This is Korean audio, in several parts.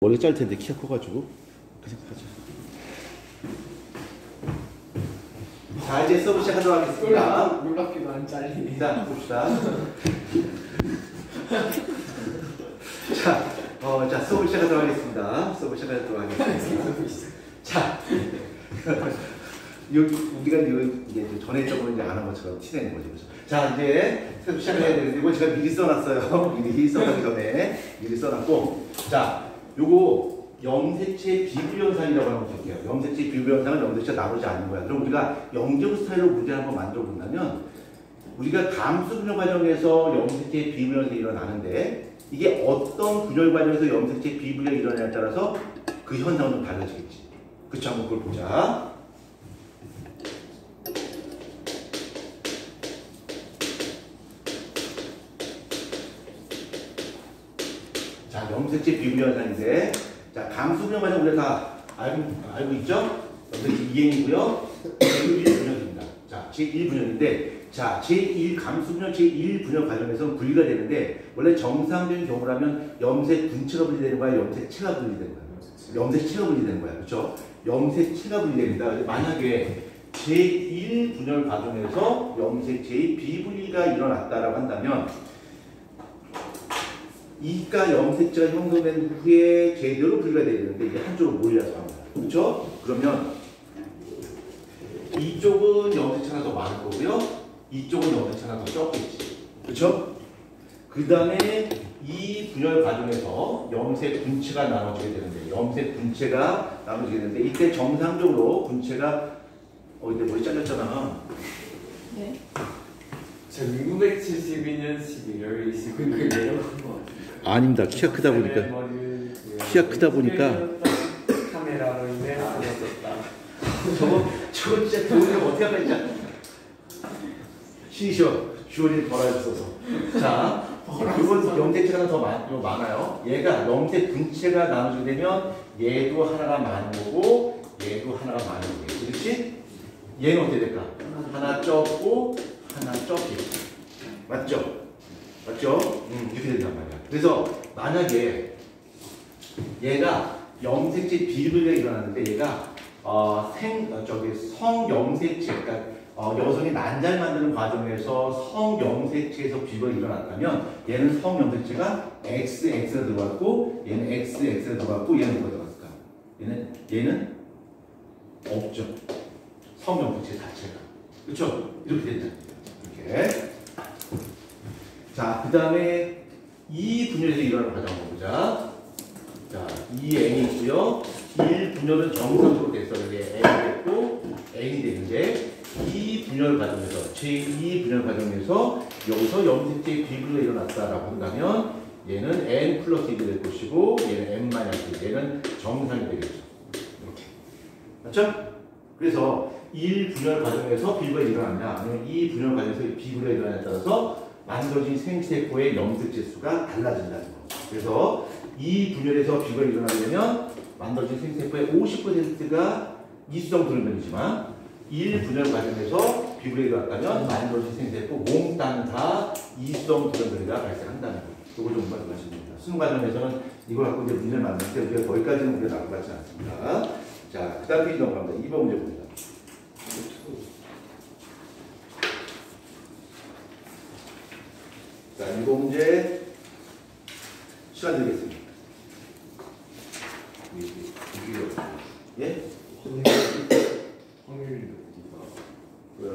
머리가 짧을 텐데 키가 커가지고 그 생각하죠. 자, 이제 수업 시작하도록 하겠습니다. 놀랍게도 안 잘리네. 자, 봅시다. 자, 수업 시작하도록 하겠습니다. 수업 시작하도록 하겠습니다. 자, 우리가 이제 전에 했던 거 이제 안 한 것처럼 티내는 거죠. 그렇죠? 자, 이제 수업 시작해야 되는데, 이거 제가 미리 써놨어요. 미리 써놨기 전에 미리 써놨고, 자, 요거 염색체 비불현상이라고 하는 거 볼게요. 염색체 비불현상은 염색체가 나오지 않는 거야. 그럼 우리가 영정 스타일로 문제를 한번 만들어 본다면, 우리가 감수 분열 과정에서 염색체 비불현상이 일어나는데, 이게 어떤 분열 과정에서 염색체 비분열이 일어나냐에 따라서 그 현상은 좀 달라지겠지. 그쵸? 한번 그걸 보자. 자, 염색체 비분열 현상인데, 자, 감수 분열 과정 우리가 다 알고 있죠? 염색체 2행이고요. 제1분열입니다. 자, 제1분열인데, 자, 제1 감수분열 제1분열 과정에서는 분리가 되는데, 원래 정상적인 경우라면 염색 분체가 분리되는 거야, 염색체가 분리되는 거야. 염색체가 분리되는 거야. 그렇죠? 염색체가 분리됩니다. 만약에 제1분열 과정에서 염색체의 비분리가 일어났다라고 한다면, 이가 염색체가 형성된 후에 제대로 분리가 돼야 되는데, 이게 한쪽으로 몰려서 합니다. 그렇죠? 그러면 이쪽은 염색체가 더 많을 거고요. 이쪽은 염색체가 더 적겠지. 그렇죠? 그 다음에 이 분열 과정에서 염색 분체가 나눠지게 되는데, 염색 분체가 나눠지게 되는데, 이때 정상적으로 분체가 이때 머리 잘렸잖아. 네. 1972년 11월 29일 내려간 거 같아요. 아닙니다. 키가 크다 보니까 카메라로 인해 안 왔었다. 저거 진짜 교훈을 어떻게 할까 진짜. 시시오 주원이 벌어졌어서. 자, 이건 염색체가 더 많아요. 얘가 염색 분체가 나눠지게 되면 얘도 하나가 많은 거고 얘도 하나가 많은 거예요. 그렇지? 얘는 어떻게 될까? 하나 적고 하나 적게. 맞죠? 맞죠? 이렇게 된단 말이야. 그래서 만약에 얘가 염색체 비분열이 일어났는데, 얘가 성염색체, 그러니까 여성이 난자를 만드는 과정에서 성염색체에서 비분열이 일어났다면, 얘는 성염색체가 XX가 들어갔고, 얘는 XX가 들어갔고, 얘는 뭐가 들어갔을까? 얘는 없죠. 성염색체 자체가. 그렇죠? 이렇게 된다. 이렇게. 자, 그 다음에 이 분열에서 일어나는 과정 한번 보자. 자, 이 N이 있고요. 1 분열은 정상적으로 됐어. 이게 N이 됐고, N이 되는데, 이 분열 과정에서, 제2 분열 과정에서 여기서 염색체의 비분열이 일어났다라고 한다면, 얘는 N 플러스 1이 될 것이고, 얘는 N 마이너스 1, 얘는 정상이 되겠죠. 이렇게. 맞죠? 그래서 1 분열 과정에서 비분열이 일어났냐, 아니면 2 분열 과정에서 비분열이 일어나냐에 따라서 만들어진 생세포의 염색체 수가 달라진다는 거. 그래서 이 분열에서 비분열이 일어나려면 만들어진 생세포의 50%가 이수성 돌연변이지만, 1 분열 과정에서 비분열이 일어났다면 만들어진 생세포 몽땅 다 이수성 돌연변이가 발생한다는 거. 이걸 좀 말씀하시면 됩니다. 수능 과정에서는 이걸 갖고 이제 문제를 만드는데, 우리가 거기까지는 우리가 나올 것 같지 않습니다. 자, 그 다음 페이지 넘어갑니다. 2번 문제 봅니다. 자, 2번 문제 시간 드리겠습니다. 예? 확률이 높다. 왜요?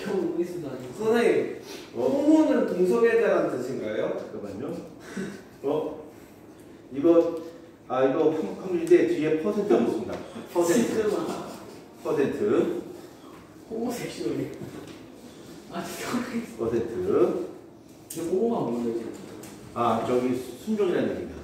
겨우 의수도 아니고. 선생님, 호모는 동성애자란 뜻인가요? 잠깐만요. 이거 확률인데 뒤에 퍼센트가 붙습니다. 퍼센트. 호모섹슈얼이. 죄송해요. 퍼센트. 근데 호모가 뭐예요? 저기 순종이라는 얘기입니다.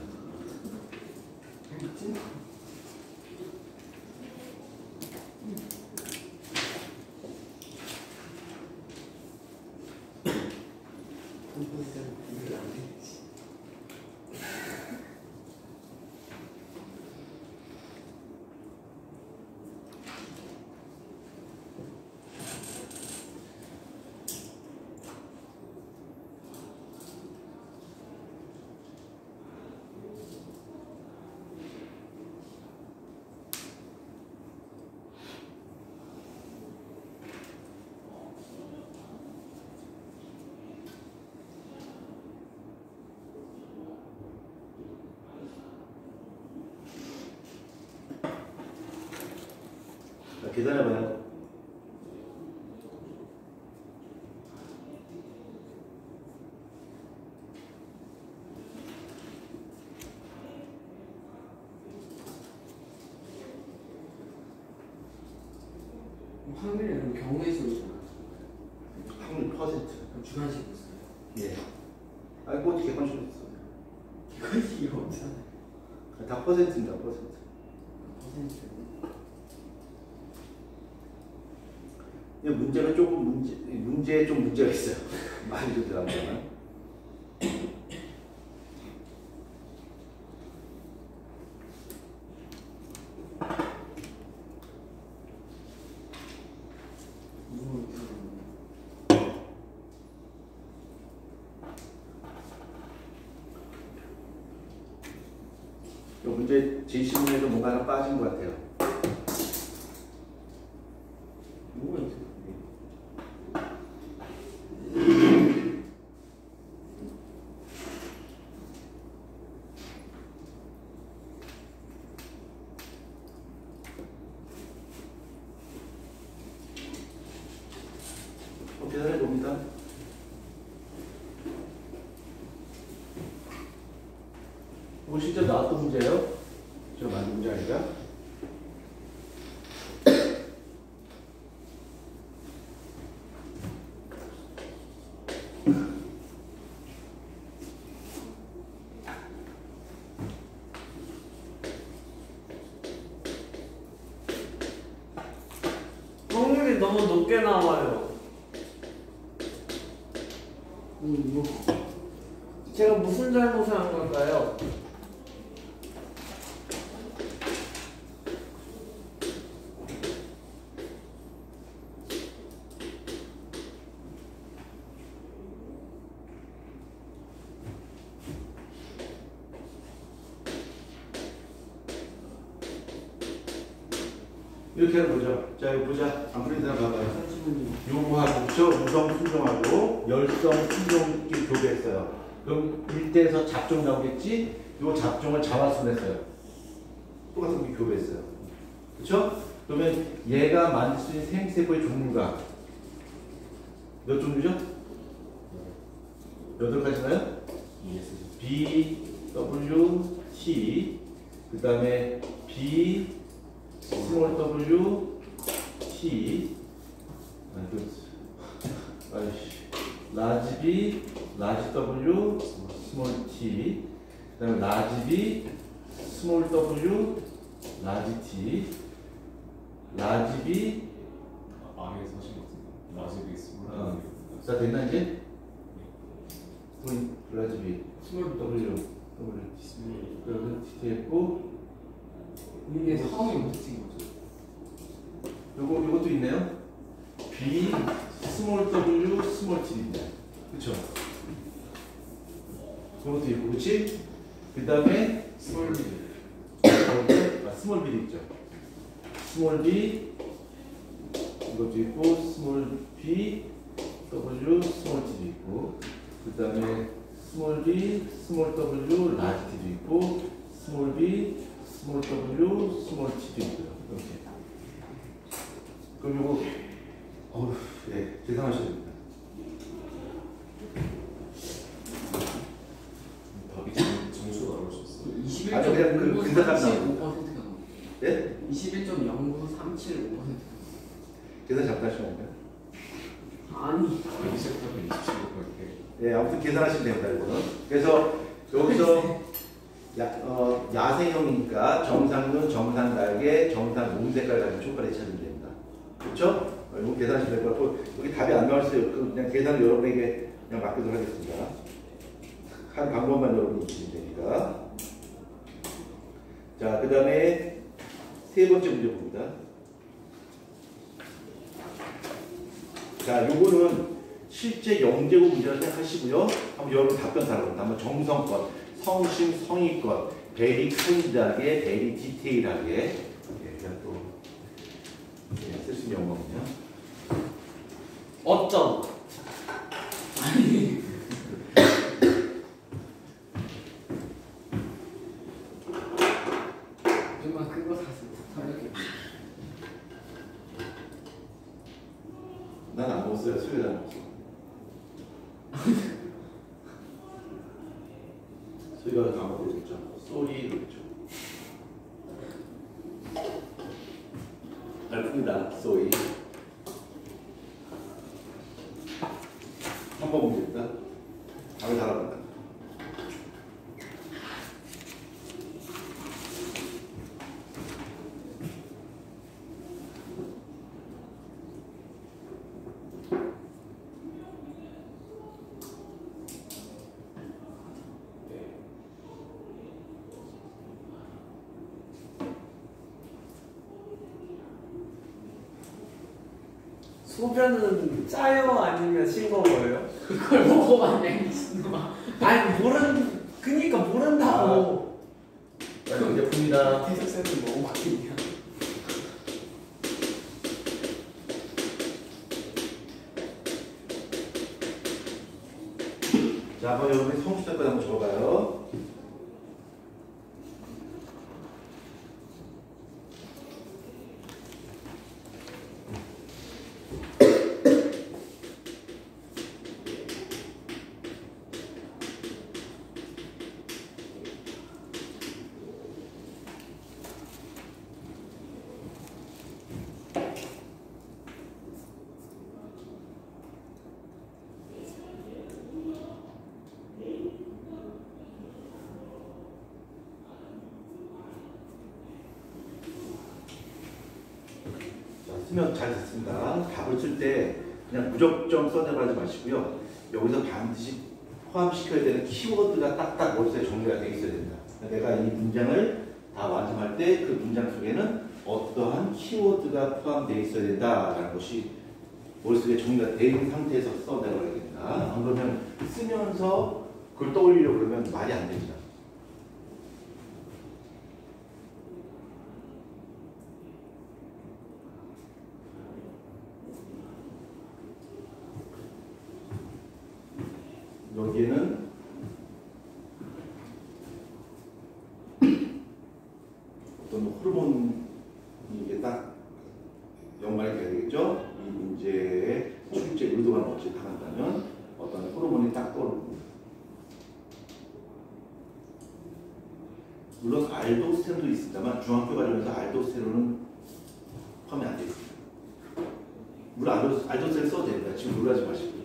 자, 계산해봐요. 확률은 경우의 수잖아. 확률 퍼센트. 주관식 있어요. 예. 아니, 뭐 객관식으로 있어. 객관식이 없잖아. 다 퍼센트입니다, 퍼센트. 퍼센트. 이 문제는 조금 문제에 좀 문제가 있어요. 많이 좀 들어가면. 이 문제 제시문에도 뭔가 하나 빠진 것 같아요. 뭐가 있어? 계산해 봅니다. 이거 실제 나왔던 문제예요? 제가 만든 문제 아니까? 확률이 너무 높게 나와요. 뭐 제가 무슨 잘못을 한 걸까요? 이렇게 하는 거죠. 자, 이거 보자. 안 풀린 사람 봐봐요. 잠시만요. 요구하고, 그쵸? 우성 순종하고, 열성 순종끼리 교배했어요. 그럼 일대에서 잡종 나오겠지? 요 잡종을 자화수로 했어요. 똑같은 게 교배했어요. 그쵸? 그러면 얘가 만들 수 있는 생세포의 종류가 몇 종류죠? 8가지나요? B, W, T, 그 다음에 B, 스몰 W, T, 라지 B, 라지 W, 스몰 T, 그 다음에 라지 B, 스몰 W, 라지 T, 라지 B, 망해서 하신 것 같은데. 라지비 있습니다. 자 됐나 이제? 라지 B, 스몰 W, 그리고 T 했고, 이게 성이 못친 거죠. 요것도 있네요. B, 스몰 W, 스몰 T입니다. 그쵸? 그것도 있고, 그치? 그 다음에 스몰 비. 스몰 B도 있죠. 스몰 B, 이것도 있고, 스몰 B, W, 스몰 T도 있고, 그 다음에 스몰 B, 스몰 W, 라지 T도 있고, 스몰 B, 스몰 W, 스몰 T도 있고요. 이렇게. 그럼 요거, 네, 계산하셔야 됩니다. 답이 점수가 나올 수 있어요. 아니, 그냥 그 근사값 21.0935%가 나와요. 네? 21.0937.5%. 계산 잠깐 하시면 돼요. 아니. 여기 시작하면 27번 예, 아무튼 계산하시면 됩니다, 이거는. 그래서 여기서 야생형이니까 정상눈, 정상 날개, 정상 몽색깔 가진 촉발에 찾으면 됩니다. 그렇죠? 이거 계산하시면 될 것 같고, 여기 답이 안 나올 수 있어요. 그냥 계산을 여러분에게 그냥 맡기도록 하겠습니다. 한 방법만 여러분이 주시면 됩니다. 자, 그 다음에 세 번째 문제 봅니다. 자, 요거는 실제 영재고 문제라고 생각하시고요. 한번 여러분 답변 달아봅니다. 한번 정성껏, 성심, 성의껏, 베리 카인드하게, 베리 디테일하게. 예, 그냥 또 쓸 수 있는 영어거든요. 어쩜? 아니. 좀만 그거 사세요. 300개. 없어요. 수요일은 없어. 수요일은 까먹고 있죠. 쏘리로 있죠. 알프니다. 쏘리. 3번 문제입니다. 답을 달아본다. 소변은 짜요 아니면 싱거워요? 그걸 먹어봤네 미친놈아. 아니 그니까 모른다고. 문제입니다. 대석쌤은 먹어봤겠냐. 자, 한번 여러분이 성수작까지 한번 적어봐요. 쓰면 잘 됐습니다. 답을 쓸 때 그냥 무적점 써내가지 마시고요. 여기서 반드시 포함시켜야 되는 키워드가 딱딱 머릿속에 정리가 되어 있어야 된다. 내가 이 문장을 다 완성할 때 그 문장 속에는 어떠한 키워드가 포함되어 있어야 된다라는 것이 머릿속에 정리가 되어 있는 상태에서 써내가야 된다. 안 그러면 쓰면서 그걸 떠올리려고 그러면 말이 안 됩니다. 여기에는 어떤 호르몬이 이게 딱 연관이 돼야 되겠죠? 이 문제의 출제 의도가 없이 나간다면 어떤 호르몬이 딱 떠오릅니다. 물론 알도스테론도 있습니다만 중학교 과정에서 알도스테론은 포함이 안 되어 있습니다. 물론 알도스테론 써도 됩니다. 지금 놀라지 마시고.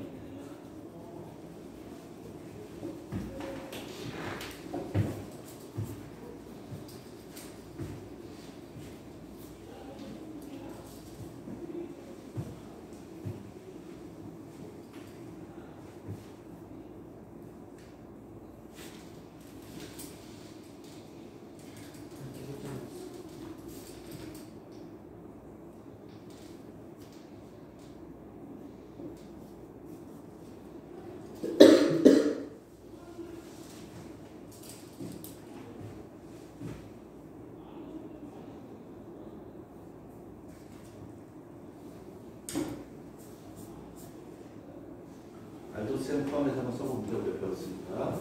알도스테론 포함해서 한번 써봅니다. 우리가 배웠습니다.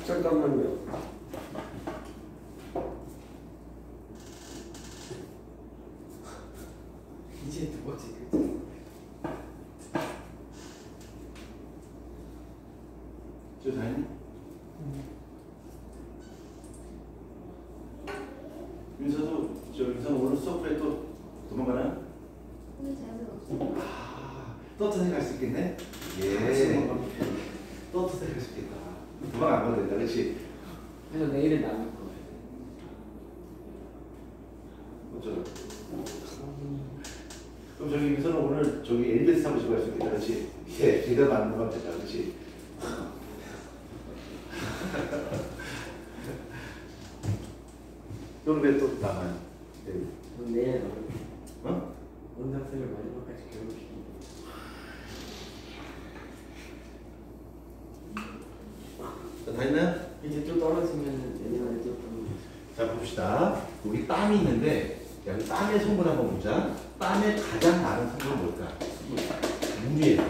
잠깐만요. 이제 두 번째 글자. 저 다 했니? 윤서는 오늘 수업에 또 도망가나요? 오늘 제한은 없어요. 떳떳하게 갈 수 있겠네? 예. 떳떳하게 갈 수 있겠다. 도망 안 가도 된다, 그렇지? 그래서 내일은 나눌 거예요. 어쩌라. 그럼 저기 윤서는 오늘 저기 엘리베이터 타고 집에 갈 수 있겠다, 그렇지? 예, 제대로 만든 건 됐다, 그렇지? 그럼 왜 또 나가요? 그럼 내일 나눌 어? 원장쌤을 마지막까지 괴롭히고. 자, 다 했나요? 이제 또 떨어지면은 내년에 또 자, 봅시다. 여기 땀이 있는데, 여기 땀의 성분 한번 보자. 땀의 가장 많은 성분은 뭘까? 물이에요.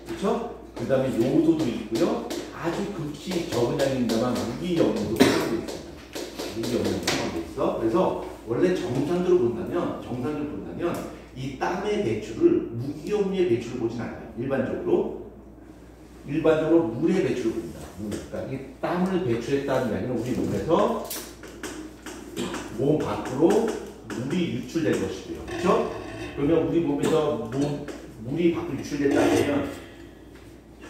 그쵸? 그 다음에 요소도 있고요. 아주 극히 적은 양입니다만 무기염료도 포함되어 있습니다. 무기염료도 포함되어 있어. 그래서 원래 정상적으로 본다면 이 땀의 배출을 무기염료의 배출을 보진 않아요. 일반적으로 물의 배출을 봅니다. 그러니까 이 땀을 배출했다는 이야기는 우리 몸에서 몸 밖으로 물이 유출된 것이고요. 그렇죠? 그러면 우리 몸에서 물이 밖으로 유출됐다면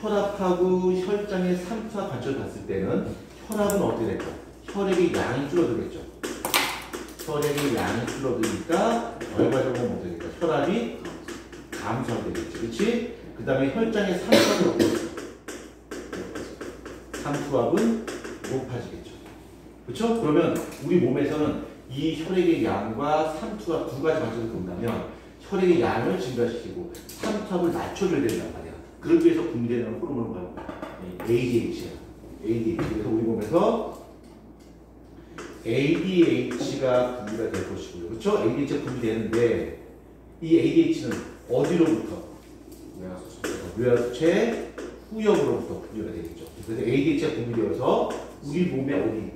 혈압하고 혈장의 삼투압 관점을 봤을 때는 혈압은 어떻게 될까? 혈액의 양이 줄어들겠죠. 혈액의 양이 줄어드니까 결과적으로 어떻게 될까? 혈압이 감소하게 되겠죠. 그렇지? 그 다음에 혈장의 삼투압은 어떻게 될까? 삼투압은 높아지겠죠. 그렇죠? 그러면 우리 몸에서는 이 혈액의 양과 삼투압 두 가지 관점에서 본다면 혈액의 양을 증가시키고 삼투압을 낮춰줘야 된단 말이야. 그러기 위해서 분비되는 호르몬은 뭐야? ADH야. ADH. 그래서 우리 몸에서 ADH가 분비가 될 것이고요. 그렇죠? ADH가 분비되는데 이 ADH는 어디로부터? 뇌하수체 후엽으로부터 분비가 되겠죠. 그래서 ADH가 분비되어서 우리 몸에 어디?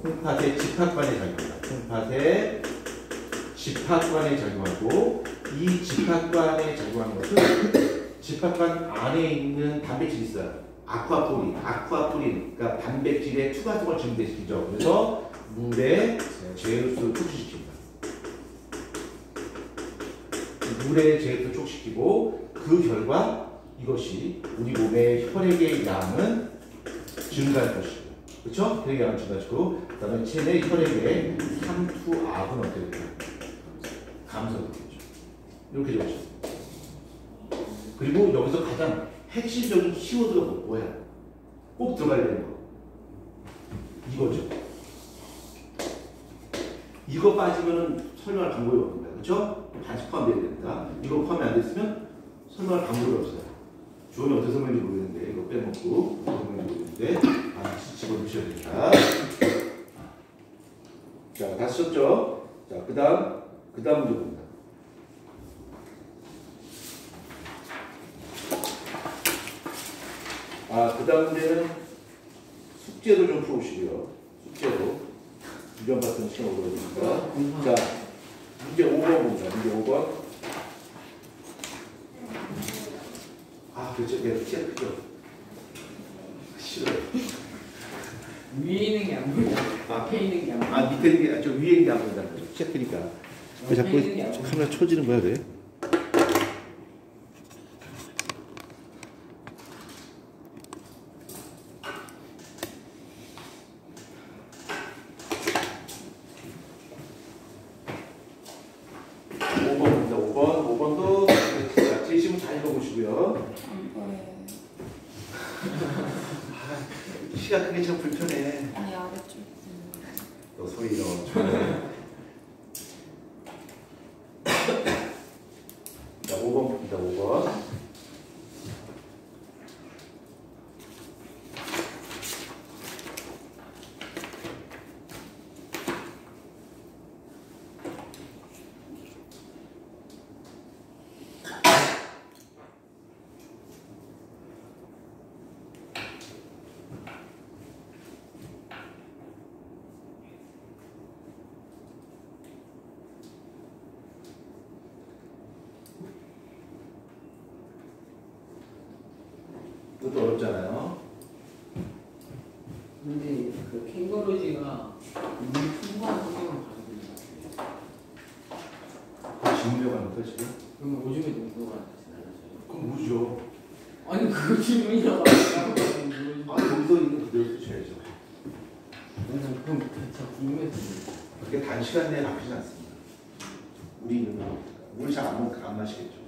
콩팥의 집합관에 작용한다. 콩팥의 집합관에 작용하고 이 집합관에 작용하는 것은 집합관 안에 있는 단백질이 있어요. 아쿠아포린, 그러니까 단백질의 투과성을 증대시키죠. 그래서 물의 제흡수를 촉진시킵니다. 물의 제흡수를 촉진시키고 그 결과 이것이 우리 몸의 혈액의 양은 증가할 것이고, 그렇죠? 혈액의 양은 증가하시고, 그다음에 체내 혈액의 삼투압은 어떻게 될까요? 감소되겠죠. 이렇게 적으셨습니다. 그리고 여기서 가장 핵심적인 키워드가 뭐야? 꼭 들어가야 되는 거. 이거죠. 이거 빠지면은 설명할 방법이 없습니다. 그렇죠? 다시 포함되어야 됩니다. 이거 포함이 안 됐으면 설명할 방법이 없어요. 주어는 어떻게 설명인지 모르겠는데 이거 빼먹고 설명인지 모르겠는데 같이 집어넣으셔야 됩니다. 자, 다 쓰셨죠? 자, 그 다음 문제 봅니다. 그 다음 문제는 숙제도 좀 풀어보시고요. 숙제도 유전 같은 시간 오거든요. 자, 문제 5번 봅니다. 문제 5번. 그렇죠. 내가 키가 크죠. 싫어요. 위에 있는 게 안 보여. 앞에 있는 게 안 보여. 밑에 있는 게, 저 위에 있는 게 안 보인다. 키가 크니까. 왜 자꾸 카메라 쳐지는 거야, 왜? 키가 크게 참 불편해. 아니 아래쪽. 너 소리 넣어. 자, 5번 봅니다. 5번. 이것도 어렵잖아요. 근데 그 캥거루지가 물 풍부한 환경을 가지고 있는 것 같아요. 질문이라고 합니까 지금? 그러면 오줌에 농도가 다시 달라져요. 그럼 무죠. 아니 그거 질문이라고 하니까 아 여기서 있는 그대로 쓰셔야죠. 그럼 제가 궁금했어요. 그게 단시간 내에 바뀌지 않습니다. 우리는 물을 잘 안 마시겠죠.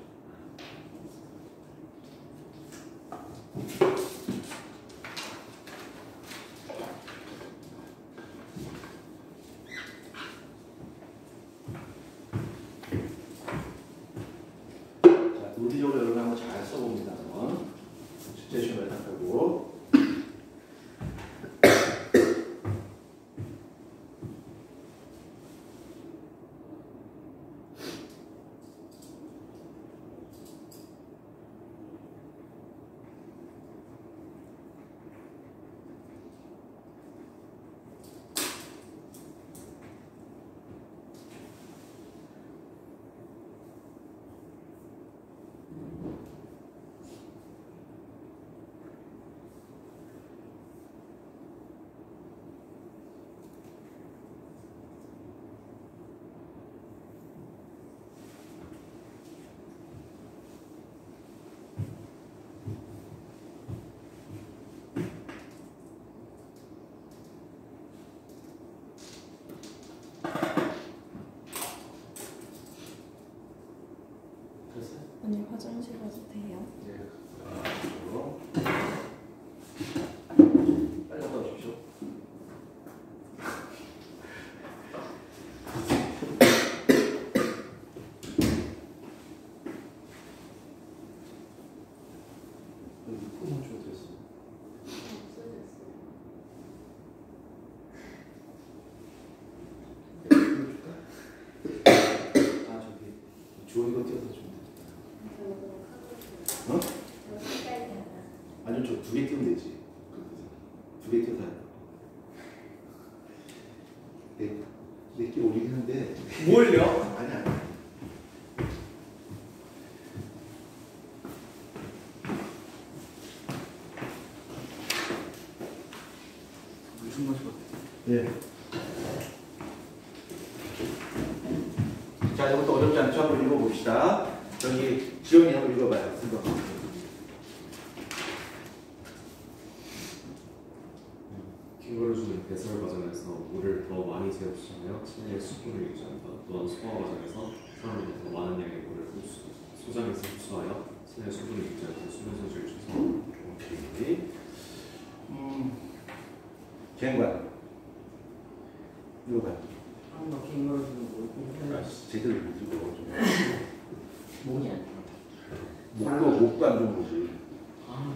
자, 논리적으로 여러분 한번 잘 써봅니다. 한번 주제 시험을 생각하고. 언니 화장실 가도 돼요? 네. 빨리 갔다 오십시오. 꿈을 좀 됐어. 아 저기 주원이가 뛰어서 좀. 어? 아니요, 저 두 개 띄우면 되지. 두 개 띄워서. 내끼 올리긴 한데. 뭘요? 아니, 아니. 무슨 맛이 같아? 예. 자, 이것도 어렵지 않죠? 한번 읽어봅시다. 저기, 지영이 한번 읽어봐요. 이거. 캥거루즈는 배설 과정에서 물을 더 많이 제압시하며 체내의 수분을 유지한다. 또한 소화 과정에서 사람들이 더 많은 양의 물을 소장에서 흡수하여 체내의 수분을 유지할 때 수분 소실을 조성한다. 오케이. 갱관. 읽어봐요. 사람과 캥거루지는 뭘 제대로 읽고 좀. 뭐냐? 목도 안 좋은 거지. 아,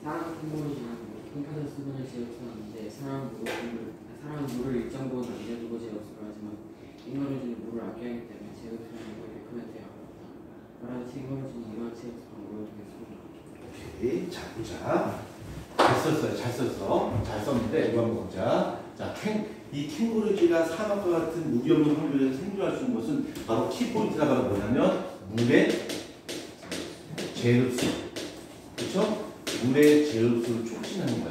사람 캥거루지는 팽파된 수분을 제압하는데 사람은 물을 일정 부분 남겨두고 제압을 하지만 캥거루지는 물을 아껴야 하기 때문에 제압하는 걸 일으키면 돼야 합니다. 말하는 캥거루지는 이러한 제압 방법을 통해 수분을 오케이. 자, 보자. 잘 썼어요. 잘 썼어. 잘 썼는데, 이거 한번 보자. 자, 이 캥거루지가 사막과 같은 물이 없는 환경에서 생존할 수 있는 것은 바로 키포인트가 바로 뭐냐면, 물의 제흡수. 그쵸? 물의 제흡수를 촉진하는 거야.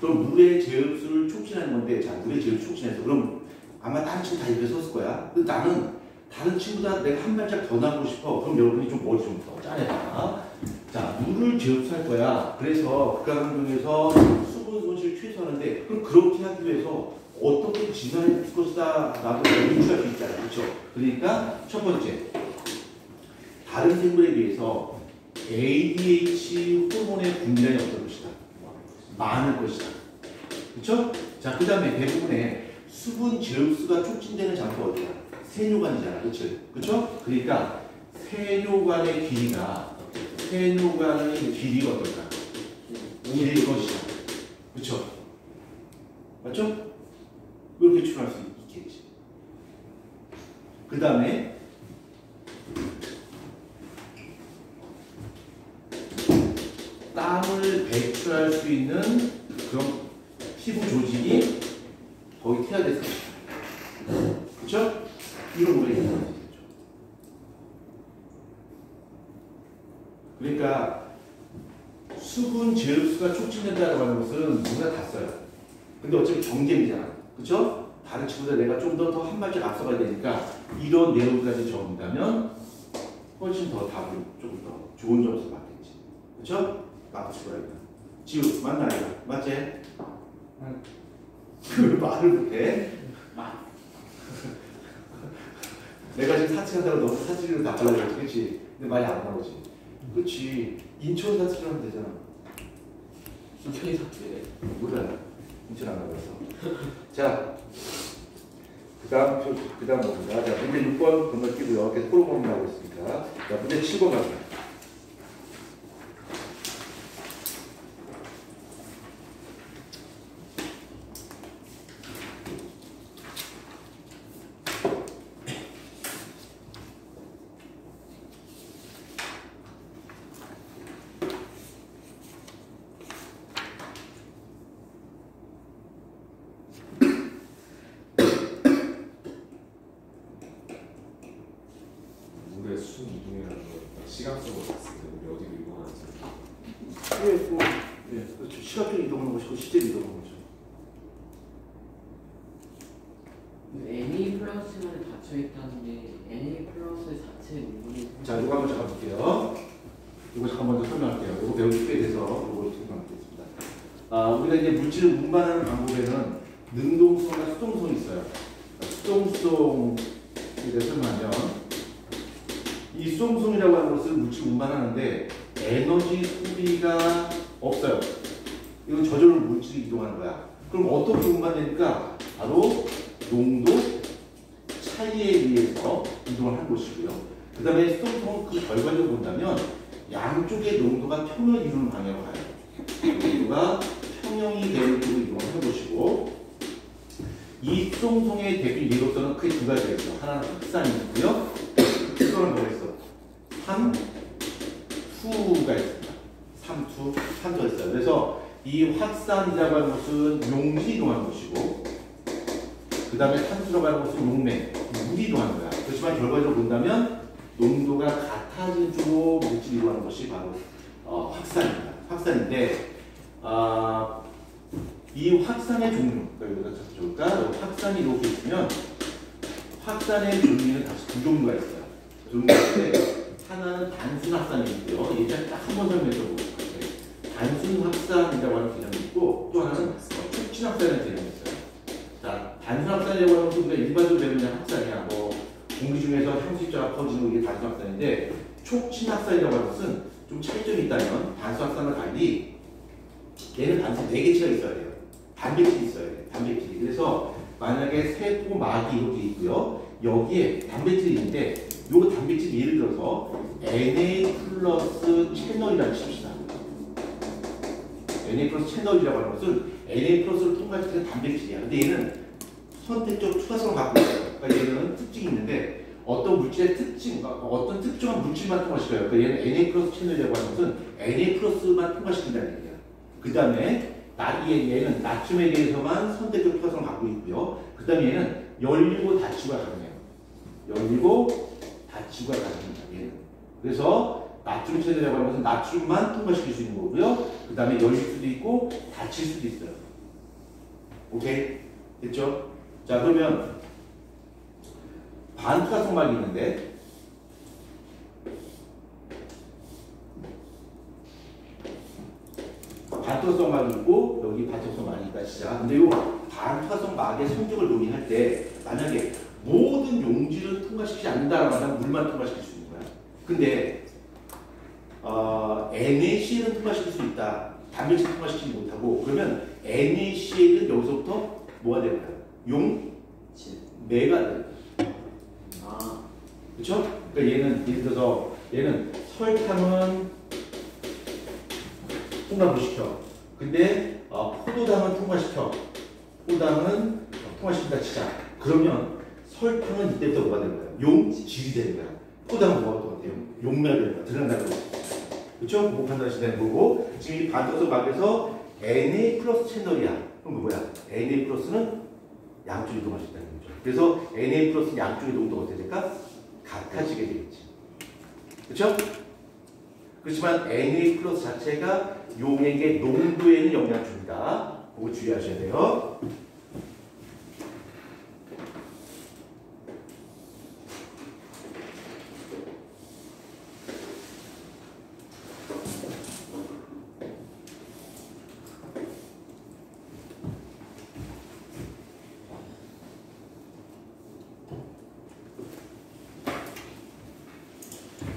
그럼 물의 제흡수를 촉진하는 건데, 자, 물의 제흡수 촉진해서. 그럼 아마 다른 친구 다 이렇게 썼을 거야. 근데 나는 다른 친구보다 내가 한 발짝 더 나가고 싶어. 그럼 여러분이 좀 머리 좀 더 짜내봐. 자, 물을 제흡수할 거야. 그래서 극강환경에서 수분 손실을 최소화하는데, 그럼 그렇게 하기 위해서 어떻게 진화할 것이다 라고 유추할 수 있잖아. 그렇죠? 그러니까 첫 번째, 다른 생물에 비해서 ADH 호르몬의 분비량이 어떨 것이다. 많을 것이다. 그렇죠? 자, 그 다음에 대부분의 수분 제흡수가 촉진되는 장소가 어디야? 세뇨관이잖아. 그렇죠? 그렇죠? 그러니까 세뇨관의 길이가 어떨까? 길일 것이다. 그렇죠? 맞죠? 이렇게 추론할 수 있겠지. 그 다음에 땀을 배출할 수 있는 그런 피부 조직이 거의 태아됐을 것이다. 그렇죠? 이런 거를 얘기하는 거죠. 그러니까 수분 순 제곱수가 촉진된다고 하는 것은 누구나 다 써요. 근데 어차피 경쟁이잖아. 그쵸? 다른 친구들 내가 좀 더 한 발짝 앞서가야 되니까 이런 내용까지 적는다면 훨씬 더 답을 조금 더 좋은 점수 받겠지. 그쵸? 맞출 거야. 지우, 맞나 이거? 맞지? 왜 말을 못해? 내가 지금 사칭한다고 너무 사칭으로 답하려고 했지, 그치? 근데 말이 안 나오지. 그치? 인천 사칭을 하면 되잖아. 인천이 사투리래. 몰라. 인천 안 나가서. 자, 그 다음 뭡니까? 자, 문제 6번 건너뛰고요. 계속 호르몬 나오고 있으니까. 자, 문제 7번 갑니다. 물의 순 이동이라는 거 시각적으로 봤을 때 우리 어디로 이동하는지 예, 뭐, 예, 그렇죠. 시각적으로 이동하는 것이고 실제로 이동하는 거죠. NA 플러스만에 닫혀 있다는데 NA 플러스 자체 문분이 자, 이거 한번 잠깐 볼게요. 이거 잠깐 먼저 설명할게요. 이거 배우기 꽤 돼서 이거 설명하겠습니다. 우리가 이제 물질을 운반하는 방법에는 능동성과 수동성이 있어요. 수동성에 대해 설명하면 이 수동성이라고 하는 것은 물질 운반하는데 에너지 소비가 없어요. 이건 저절로 물질이 이동하는 거야. 그럼 어떻게 운반되니까 바로 농도 차이에 의해서 이동을 하는 것이고요. 그 다음에 수동성은 그 결과적으로 본다면 양쪽의 농도가 평을 이루는 방향으로 가요. 농도가 평형이 되는 쪽으로 이동을 하는 것이고, 이 수동성의 대표 예로서는 크게 두 가지가 있어요. 하나는 확산이 있고요. 또 하나는 뭐가 있어? 삼투가 있습니다. 삼투가 있어요. 그래서 이 확산이라고 하는 것은 용지 이동하는 것이고, 그 다음에 탄수라고 하는 것은 용맹, 물이 이동하는 거야. 그렇지만 결과적으로 본다면 농도가 같아진 쪽으로 물질이 이동하는 것이 바로 확산입니다. 확산인데 이 확산의 종류, 그러니까 여기다 적을까? 확산이 이렇게 있으면 확산의 종류는 다시 두 종류가 있어요. 종류가 있는데 하나는 단순 확산이 있고요. 예전에 딱 한 번 설명해 보고 단순 확산이라고 하는 개념이 있고, 또 하나는 촉진 확산이라는 개념이 있어요. 자, 단순 확산이라고 하는 것은 우리가 일반적으로 배우는 확산이야. 뭐 공기 중에서 향수 입자가 퍼지는 게 단순 확산인데, 촉진 확산이라고 하는 것은 좀 차이점이 있다면 단순 확산과 달리 얘는 단순 4개체가 있어야 돼요. 단백질이 있어야 돼요. 단백질이. 그래서 만약에 세포막이 이렇게 있고요. 여기에 단백질이 있는데 요 단백질 예를 들어서 Na 플러스 채널이라고 칩시다. Na 플러스 채널이라고 하는 것은 Na 플러스를 통과시키는 단백질이야. 근데 얘는 선택적 추가성을 갖고 있어요. 그러니까 얘는 특징이 있는데 어떤 물질의 특징, 어떤 특정한 물질만 통과시켜요. 그러니까 얘는 Na 플러스 채널이라고 하는 것은 Na 플러스만 통과시킨다는 얘기야. 그 다음에 얘는 나트륨에 대해서만 선택적 추가성을 갖고 있고요. 그 다음에 얘는 열리고 닫히고가 가능해요. 열리고 닫히고가 가능합니다. 얘는. 그래서 나트륨 채널이라고 하는 것은 나트륨만 통과시킬 수 있는 거고요. 그 다음에 열릴 수도 있고 닫힐 수도 있어요. 오케이? 됐죠? 자, 그러면 반투과성막이 있는데, 반투과성막이 있고 여기 반투과성막이 있다 시작. 근데 이 반투과성막의 성격을 논의할 때 만약에 모든 용지를 통과시키지 않는다라고 하면 물만 통과시킬 수 있는 거야. 근데 NaCl은 통과시킬 수 있다. 단백질 통과시키지 못하고, 그러면 NaCl은 여기서부터 뭐가 되는 거야? 매가 되는 거야. 그렇죠? 그러니까 얘는 예를 들어서 얘는 설탕은 통과 못 시켜. 근데 포도당은 통과시켜. 포도당은 통과시킨다 치자. 그러면 설탕은 이때부터 뭐가 되는 거야? 용질이 되는 거야. 포도당은 뭐가 되는 거야? 용매가 되는 거야. 들어간다는 거야. 그렇죠? 그거 판단하시면 되는 거고, 지금 이 반도서 막에서 Na 플러스 채널이야. 그럼 뭐야? Na 플러스는 양쪽이 이동할 수 있다는 거죠. 그래서 Na 플러스 양쪽의 농도가 어떻게 될까? 같아지게 되겠지. 그렇죠? 그렇지만 NA 플러스 자체가 용액의 농도에는 영향을 줍니다. 그거 주의하셔야 돼요.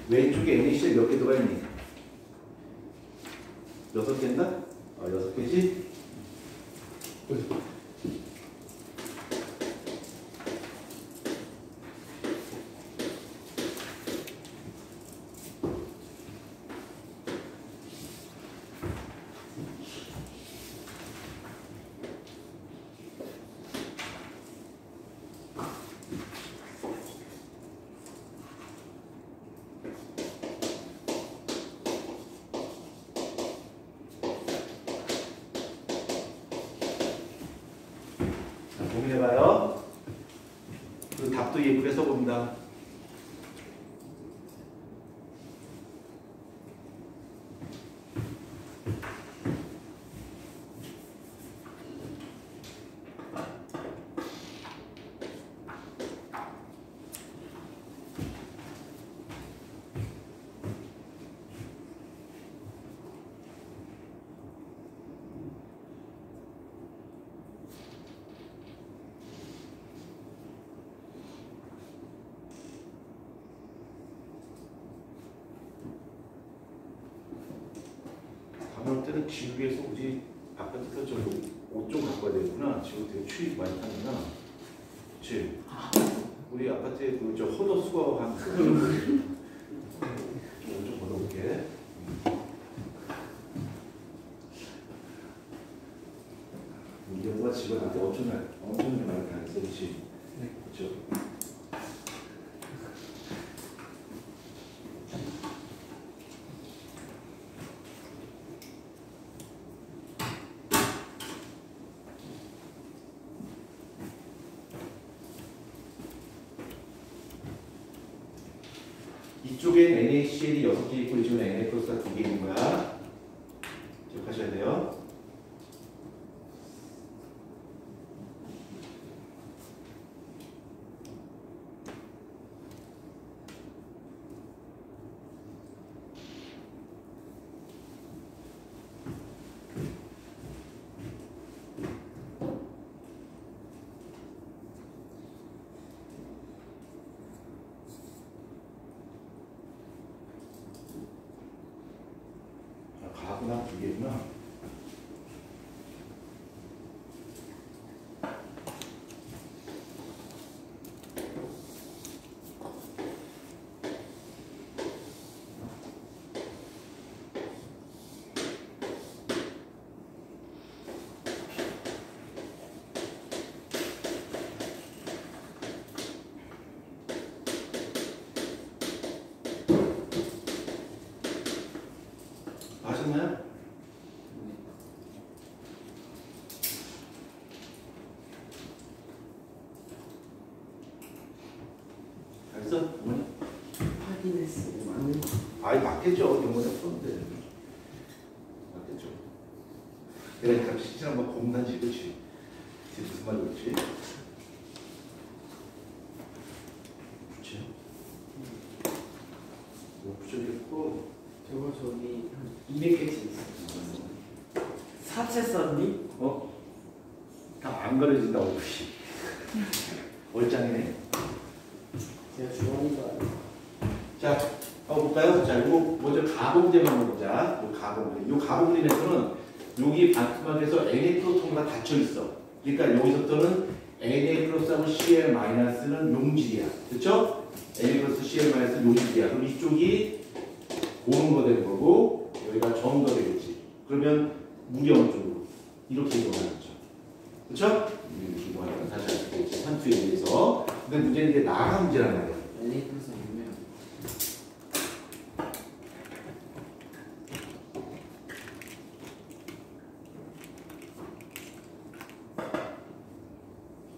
왼쪽에 NaCl 몇 개 들어가 있니? 6개인가? 6개지? 고민해봐요. 그 답도 예쁘게 써봅니다. 다음 때는 지우개에서 우리 아파트가 좀 옷 좀 갖고 와야 되겠구나. 지금 되게 추위 많이 타는구나. 그치? 우리 아파트에 그저 허더 수거한 좀 걷어볼게. 이경우가 집안한테 엄청 많이 다녔어. 그치? 그쵸? 이쪽엔 NaCl이 6개 있고 이쪽엔 Na 플러스가 2개 있는 거야. 기억하셔야 돼요. 가구나 2개구나. 아셨나요? 알겠어? 어머니? 확인했어. 아이 맞겠죠. 영어에 썼는데 맞겠죠. 내가 진짜 한번 겁나지. 그렇지? 이게 무슨 말이 그렇지? 그렇지? 뭐 붙여줬고 저거 저기 한 200개씩 있어. 사채 썼니? 다 안 가려진다 얼굴이. 얼짱이네. 제가 좋아하는 거 알아요. 자, 한번 볼까요? 자, 이거 먼저 가공제만 한번 보자. 이 가공제. 이 가공제에서는 여기 반투막에서 Na 프로톤가 닫혀 있어. 그러니까 여기서부터는 Na 플러스하고 Cl 마이너스는 용질이야. 그렇죠? Na 플러스 Cl 마이너스 용질이야. 그럼 이쪽이 고온거 되는 거고 여기가 저온거 되겠지. 그러면 물이 어느 쪽으로? 이렇게 이동하는 거죠. 그렇죠? 이렇게 이동하는 건 다시 알 수 있겠지. 산투에 의해서. 근데 문제는 이게 나가 문제란 말이야. LA 플러스 아니면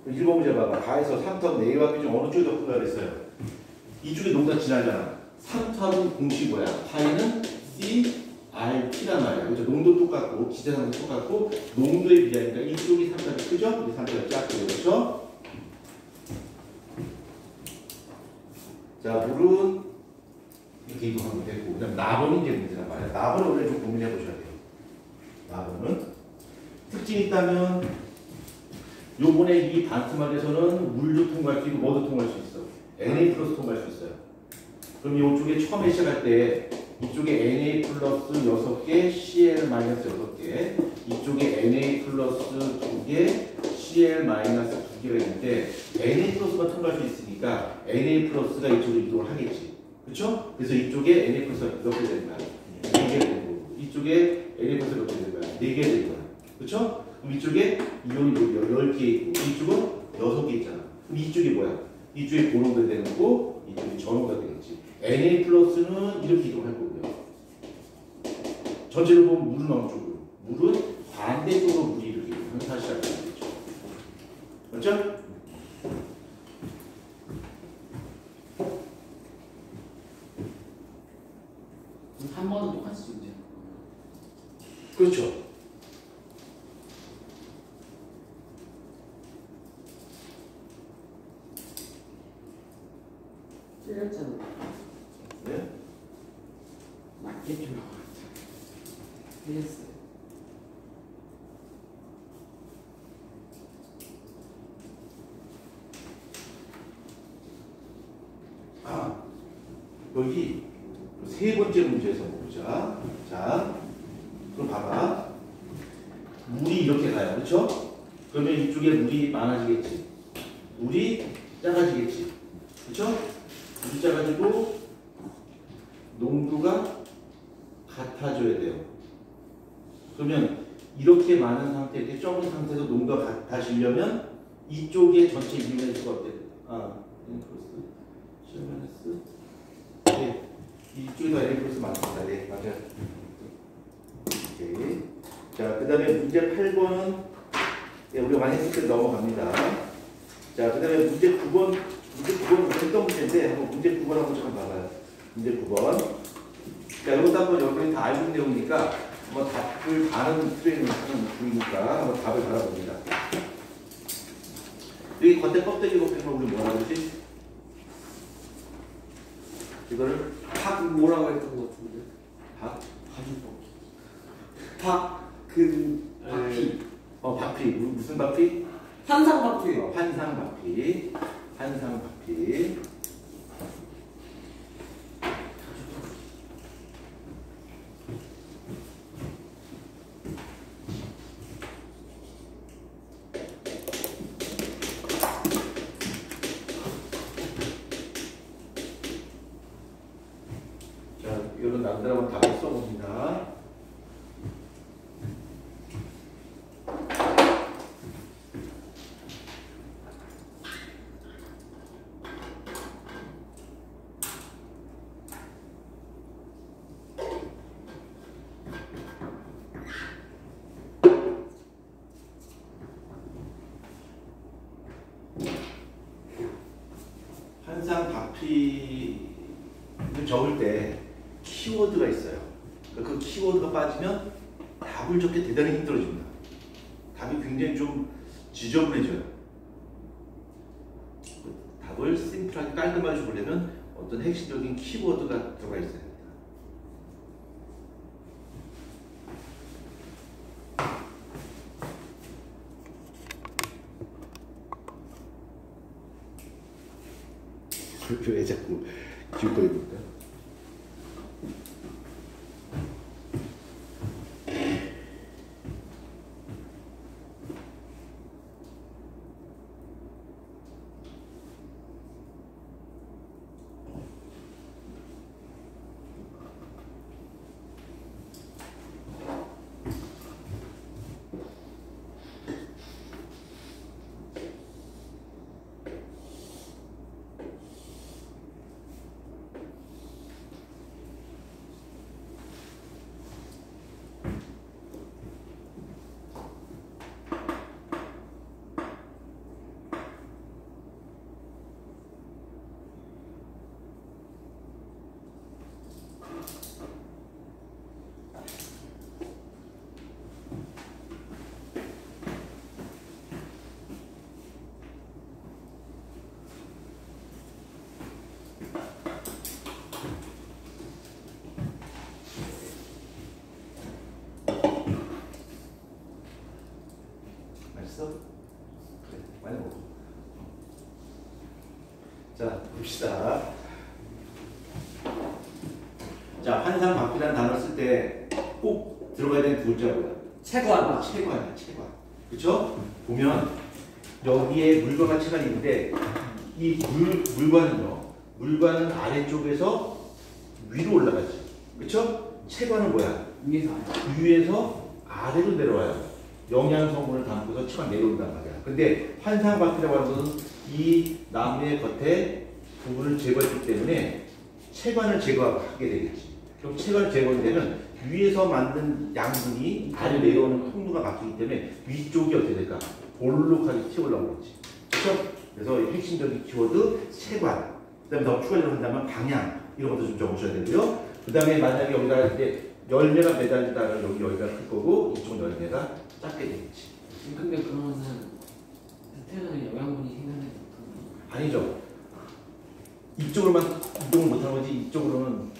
일곱 문제 봐봐. 가에서 3탑 A와 B 중 어느 쪽이 더 큰가 그랬어요. 이쪽에 농사 지나잖아. 3탑은 공식 뭐야? 파이는 T, RT란 말이야. 그죠? 농도 똑같고, 기자상도 똑같고, 농도에 비하니까 이쪽이 3자가 크죠? 이 3자가 작고, 그렇죠? 자, 물은 이렇게 이동하면 되고, 그 다음 나번이 이제 문제란 말이야. 나번을 원래 좀 고민해 보셔야 돼요. 나번은. 특징이 있다면, 요번에 이 반스막에서는 물도 통과할 수 있고, 뭐도 통과할 수 있어. Na 플러스 통과할 수 있어요. 그럼 이쪽에 처음에 시작할 때, 이쪽에 Na 플러스 6개, Cl 마이너스 6개, 이쪽에 Na 플러스 2개, Cl 마이너스 2개가 있는데 Na 플러스가 통과할 수 있으니까 Na 플러스가 이쪽으로 이동을 하겠지. 그렇죠? 그래서 이쪽에 Na 플러스가 몇 개 되는 거야? 4개 되고 이쪽에 Na 플러스가 몇 개 되는 거야? 4개 되는 거야. 그렇죠? 그럼 이쪽에 이온이 10개 있고 이쪽은 6개 있잖아. 그럼 이쪽이 뭐야? 이쪽에 고농도가 되는 거고 이쪽이 저농도가 되겠지. Na 플러스는 이렇게 이동할 거고요. 전체로 보면 물은 어느 쪽으로? 물은 반대쪽으로 물이 이렇게 변화 시작하겠죠. 그렇죠? 한 번은 똑같이 존재. 그렇죠. 틀렸잖아. 네? 맞겠죠. 틀렸어요. 아, 여기 세 번째 문제에서 보자. 자, 그럼 봐봐. 물이 이렇게 가요. 그렇죠? 그러면 이쪽에 물이 많아지겠지. 물이 작아지겠지. 그렇죠? 물이 작아지고 농도가 같아져야 돼요. 그러면 이렇게 많은 상태, 이렇게 적은 상태에서 농도가 같아지려면 이쪽에 전체 이온의 수가 어때? N 플러스, C 마이너스. 네, 이쪽에도 N 플러스 많습니다. 네, 맞아요. 오케이. 자, 그 다음에 문제 8번은 네, 우리가 많이 했을 때 넘어갑니다. 자, 그 다음에 문제 9번, 문제 9번은 했던 문제인데 한번 문제 9번 한번 좀 봐봐요. 문제 9번. 자, 이것도 한번 여러분이 다 알고 있는 내용이니까 한번 답을 다른 트레이닝을 하는 중이니까 한번 답을 받아봅니다. 여기 겉에 껍데기 벗기는 걸 우리 뭐라 그러지? 이거를 박 뭐라고 했던 것 같은데. 박? 박그 박피. 박피. 무슨 박피? 환상 박피. 환상 박피. 환상 박피. 자, 이런 남들 한번 답을 써봅니다. 항상 박피를 적을 때 키워드가 있어요. 그 키워드가 빠지면 답을 적기 대단히 힘들어집니다. 답이 굉장히 좀 지저분해져요. 답을 심플하게 깔끔하게 주려면 어떤 핵심적인 키워드가 들어가 있어야 됩니다. 왜 자꾸 기웃거립니까? 자, 봅시다. 자, 환상 바퀴라는 단어를 쓸 때 꼭 들어가야 되는 두 글자가 뭐야? 채관. 체관이야, 체관. 그쵸? 보면 여기에 물관과 체관이 있는데 이 물관은 아래쪽에서 위로 올라가지. 그쵸? 체관은 뭐야? 위에서 아래. 위에서 아래로 내려와요. 영양 성분을 담고서 체관 내려온단 말이야. 근데 환상 바퀴라고 하는 것은 이 나무의 겉에 부분을 제거했기 때문에 체관을 제거하게 되겠지. 그럼 체관을 제거되면 위에서 만든 양분이 아래 내려오는 통로가 막히기 때문에 위쪽이 어떻게 될까? 볼록하게 튀어 올라오겠지. 그렇죠? 그래서 이 핵심적인 키워드 체관. 그다음에 더 추가적으로 한다면 방향 이런 것도 좀 적으셔야 되고요. 그다음에 만약에 여기다 이제 열매가 매달리다가 여기가 클 거고 이쪽 열매가 작게 되겠지. 근데 그러면은 태어나는 영양분이 생산되지 못하는 아니죠. 이쪽으로만 이동을 못하는 거지 이쪽으로는.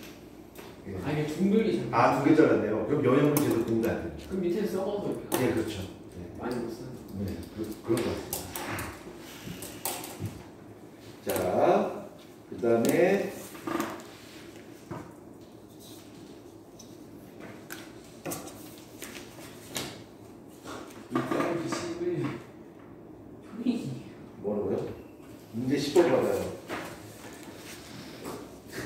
예. 아 이게 중들이 잘. 아, 두 개 잘랐네요. 그럼 영양분 제대로 공부 안 됩니다. 그럼 밑에 썩어서 이렇게. 예, 그렇죠. 네. 많이 못 쓰는. 네, 그런 것 같습니다. 자, 그 다음에 이빨 비식을 초딩이. 뭐라고요? 문제 10번 받아요.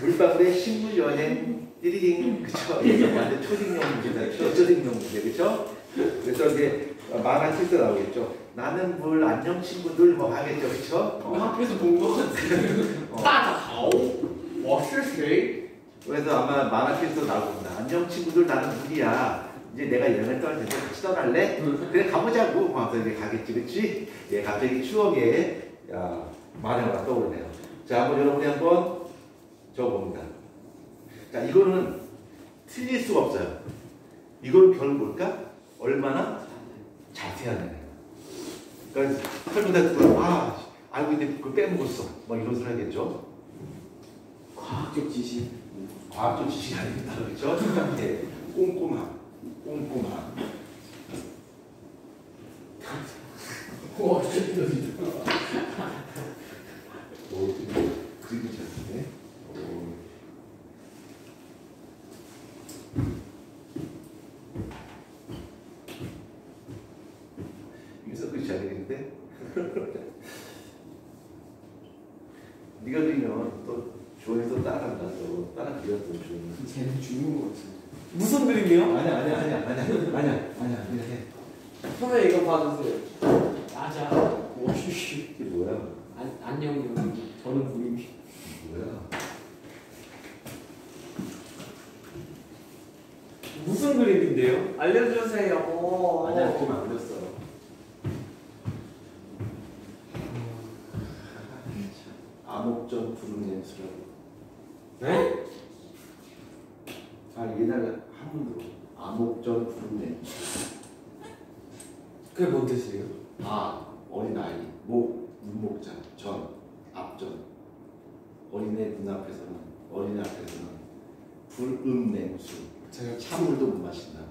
물방울의 식물 여행 띠리링 그쵸? 이게 완전 초딩용 문제다. 초딩용 문제 그쵸? 그래서 이제 만화 칠때 나오겠죠. 나는 물 안녕 친구들 뭐 하겠죠 그쵸? 학교에서 본 거 같아. 다다오. 워스트리. 그래서 아마 만화 칠때 나올 겁니다. 안녕 친구들 나는 물이야. 이제 내가 여행을 떠날 텐데 같이 떠날래? 그래 가보자고. 하면서 이제 가겠지 그치? 예, 갑자기 추억의 만화가 떠오르네요. 자, 한번 여러분이 한번 적어봅니다. 자, 이거는 틀릴 수가 없어요. 이걸 결국 볼까? 얼마나 자세하네. 그러니까 설문다 듣고 알고 있는데 그걸 빼먹었어. 뭐 이런 소리 하겠죠. 과학적 지식. 과학적 지식이 아닙니다. 그렇죠? 예, 꼼꼼함. 와 진짜 오, 그리고 잘하네. 여기서 그리 잘하겠는데? 네가 그리면 또 조에서 따라간다. 또 따라 그렸던 조는. 쟤는 죽는 거 같아. 무슨 그림이요? 아니야. 선생님 이거 봐주세요. 맞아. 오슈슈. 이게 뭐야? 안녕 여기. 저는 그림이. 뭐야? 무슨 그림인데요? 알려주세요. 아니야, 지금 안 그렸어. 암흑전 구름 냄수라고. 네? 옛날에 한문으로 암흑전 구름 냄수. 그게 뭔 뜻이에요? 어린아이, 문목자, 전, 앞전. 어린애 눈앞에서는, 어린애 앞에서는 불음 냉수. 제가 찬물도 못 마신다.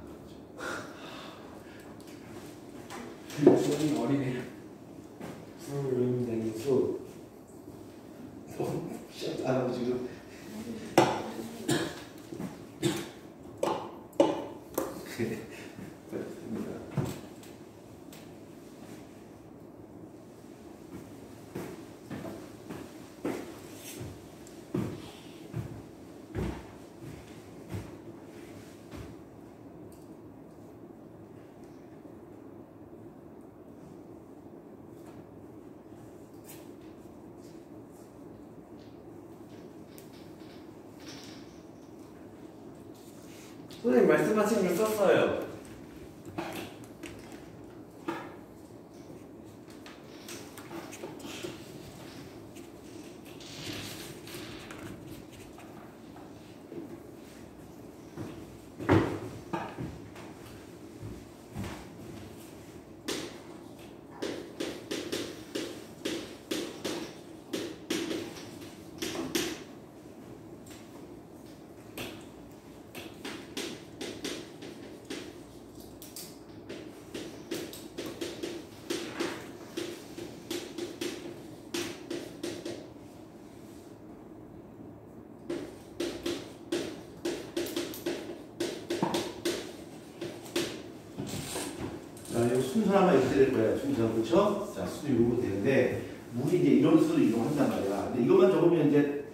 저는 어린애. 푸른 냉수. 시작 안 하고 지금. 맞습니다. 선생님 말씀하신 걸 썼어요. 자, 이 순서만 이렇게 될 거예요. 순서, 그렇죠? 자, 수도 이렇게 되는데 물이 이제 이런 수로 이동한단 말이야. 근데 이것만 적으면 이제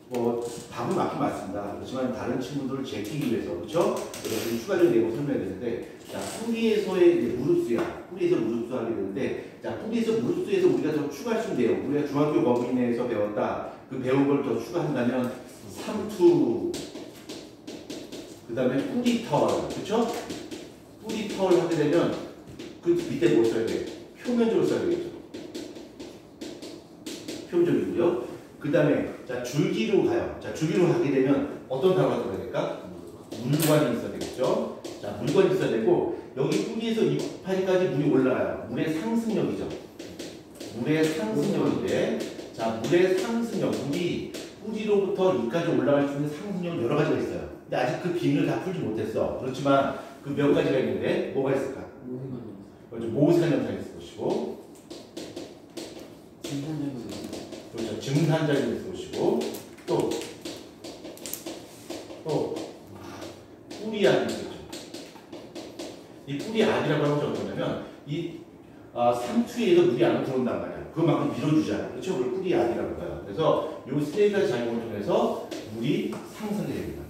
뭐 답은 맞긴 맞습니다. 그렇지만 다른 친구들을 제끼기 위해서, 그렇죠? 그래서 추가적인 내용 설명해야 되는데, 자, 뿌리에서의 이제 무릎수야. 뿌리에서 무릎수 하게 되는데, 자, 뿌리에서 무릎수에서 우리가 더 추가할 수 있는 내용, 우리가 중학교 범위 내에서 배웠다. 그 배운 걸 더 추가한다면 삼투, 그 다음에 뿌리털, 그렇죠? 뿌리털 하게 되면 그 밑에 뭐 써야 돼? 표면적으로 써야 되겠죠. 표면적이고요. 그 다음에 자, 줄기로 가요. 자, 줄기로 가게 되면 어떤 단어가 들어야 될까? 물관이 있어야 되겠죠. 자, 물관이 있어야 되고, 여기 뿌리에서 이파리까지 물이 올라가요. 물의 상승력이죠. 물의 상승력인데, 자, 물의 상승력, 물이 뿌리로부터 이까지 올라갈 수 있는 상승력 여러 가지가 있어요. 근데 아직 그 비밀을 다 풀지 못했어. 그렇지만 그 몇 가지가 있는데 뭐가 있을까? 모세관 현상이 있을 것이고, 그렇죠. 증산작용이 있을 것이고, 또 뿌리알이 있겠죠. 이 뿌리알이라고 하는 것이 어떠냐면 이 상투에서 물이 안으로 들어온단 말이야. 그만큼 밀어주잖아. 그렇죠? 그걸 뿌리알이라고 해요. 그래서 이 세 가지 작용을 통해서 물이 상승이 됩니다.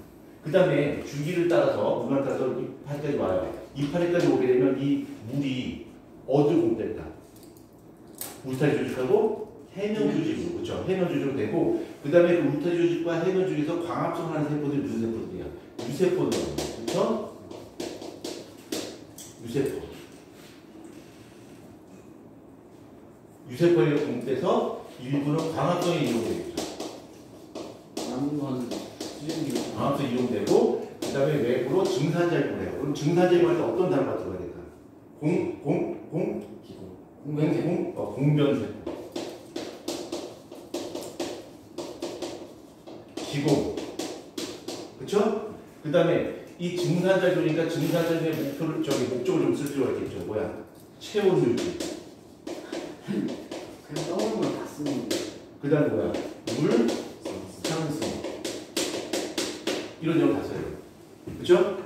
그 다음에 줄기를 따라서 물을 따라서 이파리까지 와요. 이파리까지 오게 되면 이 물이 어디로 공급될까? 울타리 조직하고 해면 조직으로, 그렇죠? 해면 조직으로 되고, 그 다음에 그 울타리 조직과 해면 조직에서 광합성을 하는 세포들이 무슨 세포들이야? 유세포들, 그렇죠? 유세포. 유세포에 공급돼서 일부는 광합성에 이용되겠죠. 남은 거는 광합성 이용되고, 그 다음에 외부로 증산작용을 해요. 그럼 증산작용할 때 어떤 단어가 들어가야 될까? 공변세포. 기공. 그쵸? 그 다음에 이 증산작용이니까 증산작용의 목표를, 목적을 좀 쓸 필요가 있겠죠. 뭐야? 체온 유지. 그냥 떠오르는 걸 다 쓰는 거예요. 그 다음에 뭐야? 물 상승. 이런 내용 다 써야 돼요. 그쵸?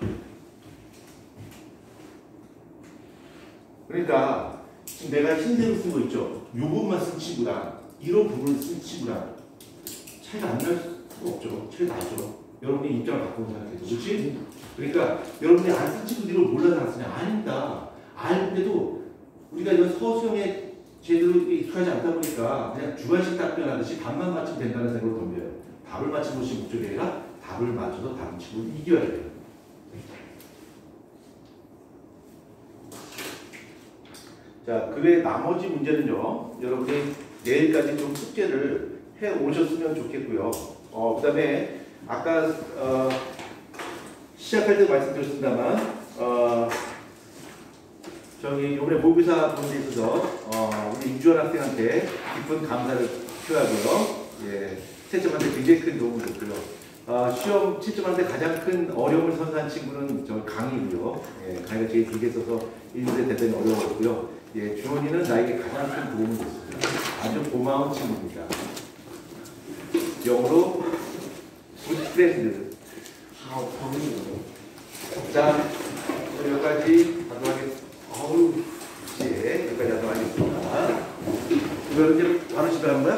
그러니까 지금 내가 흰색을 쓴 거 있죠? 요 부분만 쓴 친구랑 이런 부분을 쓴 친구랑 차이가 안 날 수가 없죠. 차이가 나죠. 여러분의 입장을 바꾸고 생각해도. 그렇지? 그러니까 여러분이 안 쓴 친구들이 몰라서 안 쓰냐? 아닙니다. 아는데도 우리가 이런 서술형에 제대로 익숙하지 않다 보니까 그냥 주관식 답변하듯이 답만 맞추면 된다는 생각으로 덤벼요. 답을 맞추는 것이 목적이 아니라 답을 맞춰서 다른 친구를 이겨야 돼요. 자, 그 외 나머지 문제는요, 여러분이 내일까지 좀 숙제를 해 오셨으면 좋겠고요. 그 다음에 아까 시작할 때 말씀드렸습니다만, 저기 이번에 모의고사 보는 데 있어서 우리 임주환 학생한테 깊은 감사를 표하고요. 예, 채점한테 굉장히 큰 도움을 줬고요. 시험 채점하는데 가장 큰 어려움을 선사한 친구는 저 강이고요. 예, 강이가 제일 길게 써서 1문제 대단히 어려웠고요. 예, 주원이는 나에게 가장 큰 도움을 줬습니다. 아주 고마운 친구입니다. 영어로 good friend. 자, 여기까지 하도록 하겠습니다. 예, 여기까지 하도록 하겠습니다. 이거 이제 바로 시작하는 거야?